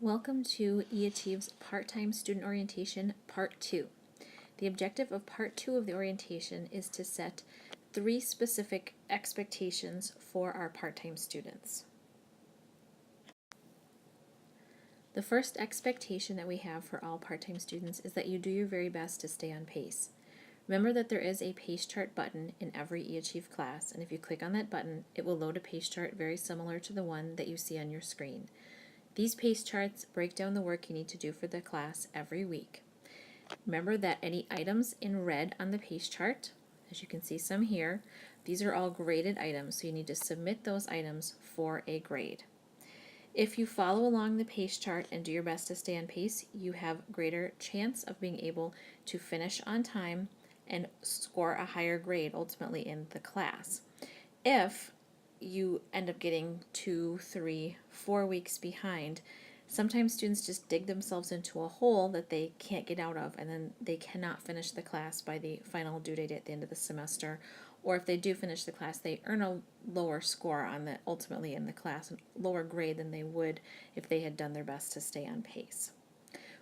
Welcome to eAchieve's Part-Time Student Orientation Part 2. The objective of Part 2 of the orientation is to set 3 specific expectations for our part-time students. The first expectation that we have for all part-time students is that you do your very best to stay on pace. Remember that there is a pace chart button in every eAchieve class, and if you click on that button, it will load a pace chart very similar to the one that you see on your screen. These pace charts break down the work you need to do for the class every week. Remember that any items in red on the pace chart, as you can see some here, these are all graded items, so you need to submit those items for a grade. If you follow along the pace chart and do your best to stay on pace, you have greater chance of being able to finish on time and score a higher grade ultimately in the class. If you end up getting 2, 3, 4 weeks behind, sometimes students just dig themselves into a hole that they can't get out of, and then they cannot finish the class by the final due date at the end of the semester. Or if they do finish the class, they earn a lower score on the ultimately in the class, a lower grade than they would if they had done their best to stay on pace.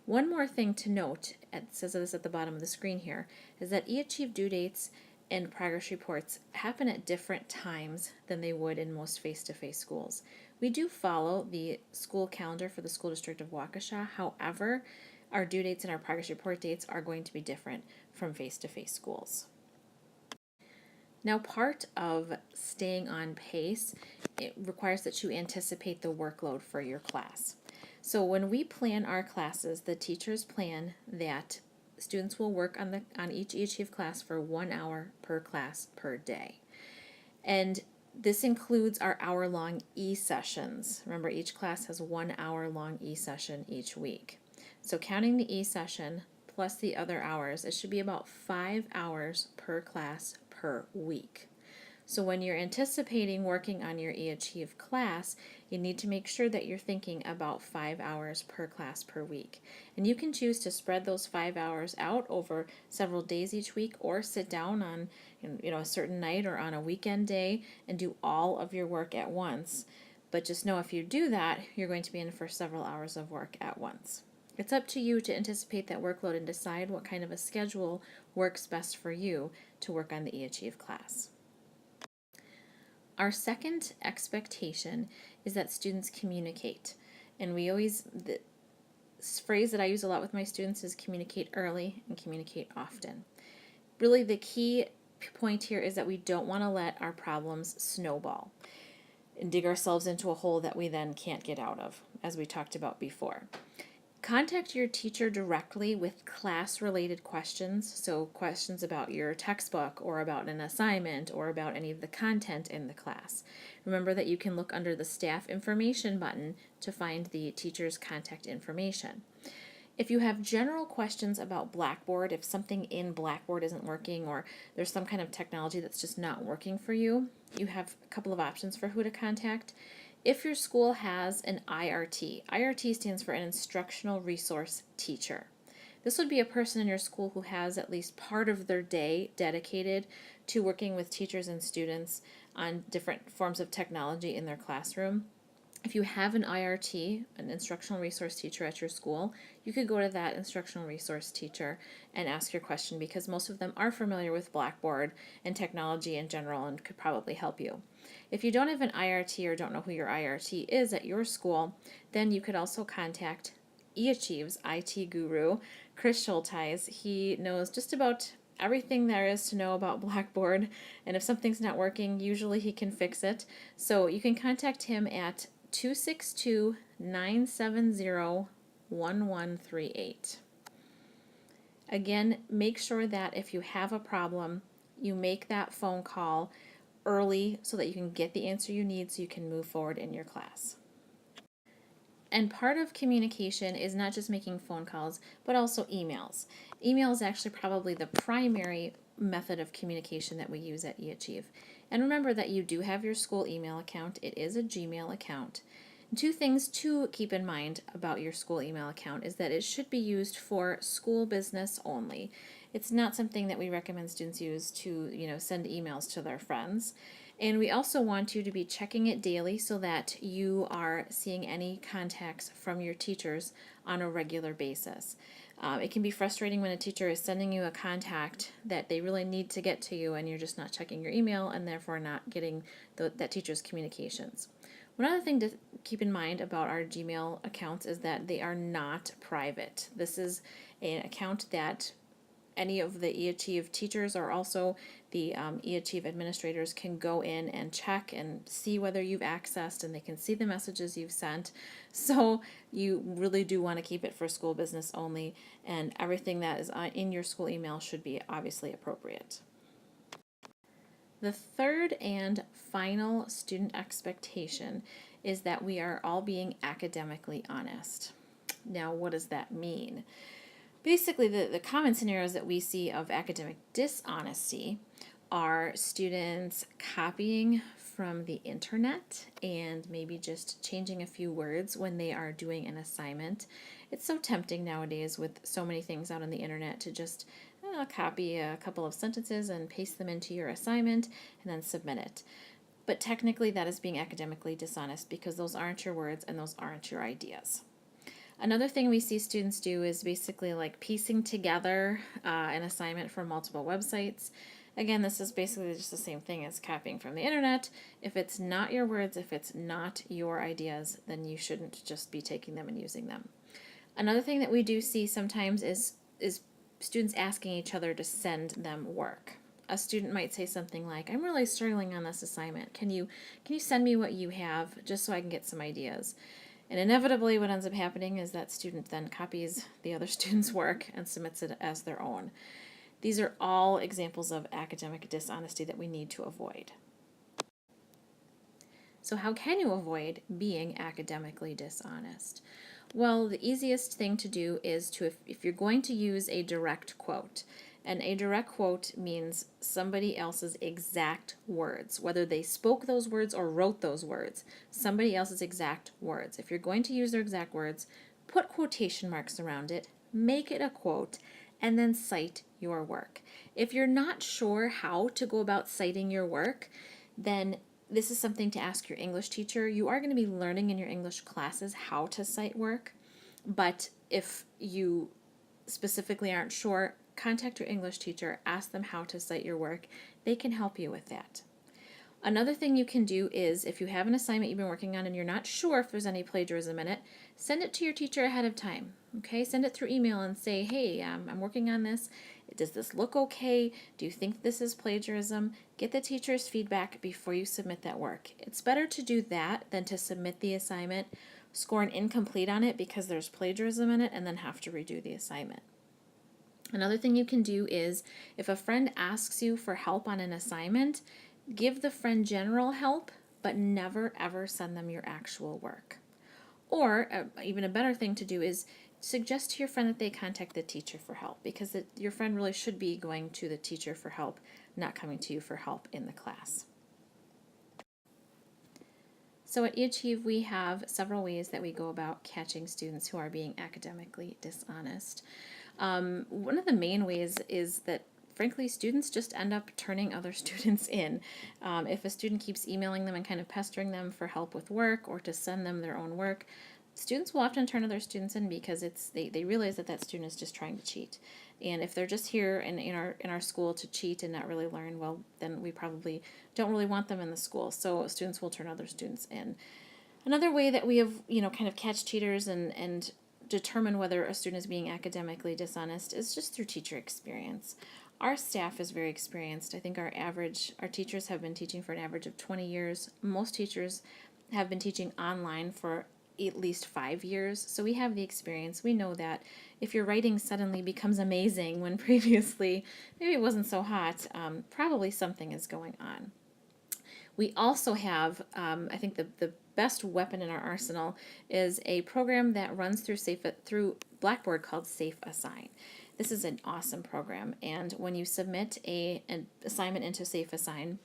One more thing to note, it says this at the bottom of the screen here, is that eAchieve due dates and progress reports happen at different times than they would in most face-to-face schools. We do follow the school calendar for the School District of Waukesha. However, our due dates and our progress report dates are going to be different from face-to-face schools. Now, part of staying on pace, it requires that you anticipate the workload for your class. So when we plan our classes, the teachers plan that students will work on each eAchieve class for 1 hour per class per day. And this includes our hour-long e-sessions. Remember, each class has 1 hour-long e-session each week. So counting the e-session plus the other hours, it should be about 5 hours per class per week. So when you're anticipating working on your eAchieve class, you need to make sure that you're thinking about 5 hours per class per week. And you can choose to spread those 5 hours out over several days each week, or sit down on a certain night or on a weekend day and do all of your work at once. But just know if you do that, you're going to be in for several hours of work at once. It's up to you to anticipate that workload and decide what kind of a schedule works best for you to work on the eAchieve class. Our second expectation is that students communicate. And the phrase that I use a lot with my students is communicate early and communicate often. Really, the key point here is that we don't want to let our problems snowball and dig ourselves into a hole that we then can't get out of, as we talked about before. Contact your teacher directly with class-related questions, so questions about your textbook or about an assignment or about any of the content in the class. Remember that you can look under the staff information button to find the teacher's contact information. If you have general questions about Blackboard, if something in Blackboard isn't working or there's some kind of technology that's just not working for you, you have a couple of options for who to contact. If your school has an IRT, IRT stands for an Instructional Resource Teacher. This would be a person in your school who has at least part of their day dedicated to working with teachers and students on different forms of technology in their classroom. If you have an IRT, an Instructional Resource Teacher at your school, you could go to that Instructional Resource Teacher and ask your question, because most of them are familiar with Blackboard and technology in general and could probably help you. If you don't have an IRT or don't know who your IRT is at your school, then you could also contact eAchieve's IT guru, Chris Schulteis. He knows just about everything there is to know about Blackboard, and if something's not working, usually he can fix it. So you can contact him at 262-970-1138. Again, make sure that if you have a problem, you make that phone call early so that you can get the answer you need so you can move forward in your class. And part of communication is not just making phone calls, but also emails. Email is actually probably the primary method of communication that we use at eAchieve. And remember that you do have your school email account. It is a Gmail account. And 2 things to keep in mind about your school email account is that it should be used for school business only. It's not something that we recommend students use to, send emails to their friends. And we also want you to be checking it daily so that you are seeing any contacts from your teachers on a regular basis. It can be frustrating when a teacher is sending you a contact that they really need to get to you and you're just not checking your email and therefore not getting that teacher's communications. One other thing to keep in mind about our Gmail accounts is that they are not private. This is an account that any of the eAchieve teachers or also the eAchieve administrators can go in and check and see whether you've accessed, and they can see the messages you've sent. So you really do want to keep it for school business only, and everything that is in your school email should be obviously appropriate. The third and final student expectation is that we are all being academically honest. Now, what does that mean? Basically, the common scenarios that we see of academic dishonesty are students copying from the internet and maybe just changing a few words when they are doing an assignment. It's so tempting nowadays with so many things out on the internet to just copy a couple of sentences and paste them into your assignment and then submit it. But technically that is being academically dishonest because those aren't your words and those aren't your ideas. Another thing we see students do is basically like piecing together an assignment from multiple websites. Again, this is basically just the same thing as copying from the internet. If it's not your words, if it's not your ideas, then you shouldn't just be taking them and using them. Another thing that we do see sometimes is students asking each other to send them work. A student might say something like, "I'm really struggling on this assignment. Can you send me what you have just so I can get some ideas?" And inevitably what ends up happening is that student then copies the other student's work and submits it as their own. These are all examples of academic dishonesty that we need to avoid. So how can you avoid being academically dishonest? Well, the easiest thing to do is to, if you're going to use a direct quote, and a direct quote means somebody else's exact words, whether they spoke those words or wrote those words, somebody else's exact words. If you're going to use their exact words, put quotation marks around it, make it a quote, and then cite your work. If you're not sure how to go about citing your work, then this is something to ask your English teacher. You are going to be learning in your English classes how to cite work, but if you specifically aren't sure, contact your English teacher, ask them how to cite your work. They can help you with that. Another thing you can do is if you have an assignment you've been working on and you're not sure if there's any plagiarism in it, send it to your teacher ahead of time. Okay, send it through email and say, "Hey, I'm working on this. Does this look okay? Do you think this is plagiarism?" Get the teacher's feedback before you submit that work. It's better to do that than to submit the assignment, score an incomplete on it because there's plagiarism in it, and then have to redo the assignment. Another thing you can do is if a friend asks you for help on an assignment, give the friend general help, but never ever send them your actual work. Or even a better thing to do is suggest to your friend that they contact the teacher for help, because your friend really should be going to the teacher for help, not coming to you for help in the class. So at eAchieve, we have several ways that we go about catching students who are being academically dishonest. One of the main ways is that, frankly, students just end up turning other students in. If a student keeps emailing them and kind of pestering them for help with work or to send them their own work, students will often turn other students in because they realize that student is just trying to cheat. And if they're just here in our school to cheat and not really learn, well, then we probably don't really want them in the school. So students will turn other students in. Another way that we have, kind of catch cheaters and determine whether a student is being academically dishonest is just through teacher experience. Our staff is very experienced. I think our teachers have been teaching for an average of 20 years. Most teachers have been teaching online for at least 5 years, so we have the experience. We know that if your writing suddenly becomes amazing when previously maybe it wasn't so hot, probably something is going on. We also have, I think the best weapon in our arsenal is a program that runs through Blackboard called Safe Assign. This is an awesome program, and when you submit an assignment into Safe Assign,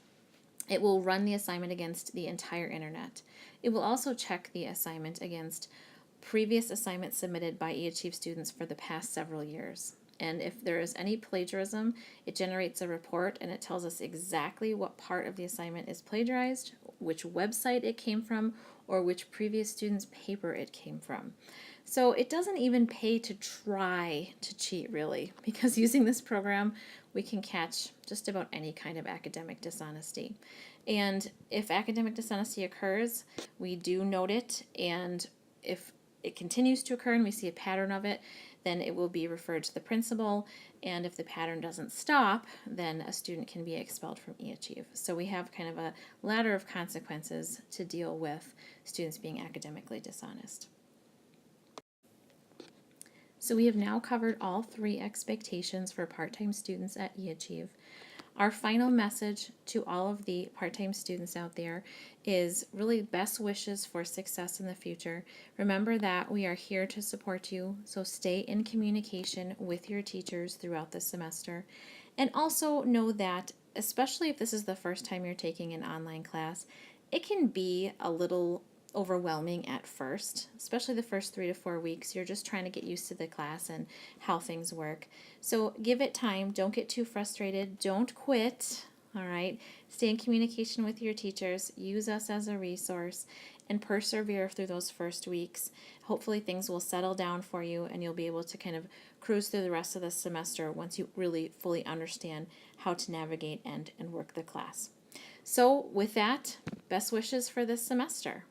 it will run the assignment against the entire internet. It will also check the assignment against previous assignments submitted by eAchieve students for the past several years. And if there is any plagiarism, it generates a report and it tells us exactly what part of the assignment is plagiarized, which website it came from, or which previous student's paper it came from. So it doesn't even pay to try to cheat, really, because using this program, we can catch just about any kind of academic dishonesty. And if academic dishonesty occurs, we do note it, and if it continues to occur and we see a pattern of it, then it will be referred to the principal, and if the pattern doesn't stop, then a student can be expelled from eAchieve. So we have kind of a ladder of consequences to deal with students being academically dishonest. So we have now covered all 3 expectations for part-time students at eAchieve. Our final message to all of the part-time students out there is really best wishes for success in the future. Remember that we are here to support you, so stay in communication with your teachers throughout the semester. And also know that, especially if this is the first time you're taking an online class, it can be a little overwhelming at first, especially the first 3 to 4 weeks. You're just trying to get used to the class and how things work. So give it time. Don't get too frustrated. Don't quit. All right. Stay in communication with your teachers. Use us as a resource and persevere through those first weeks. Hopefully things will settle down for you and you'll be able to kind of cruise through the rest of the semester once you really fully understand how to navigate and work the class. So with that, best wishes for this semester.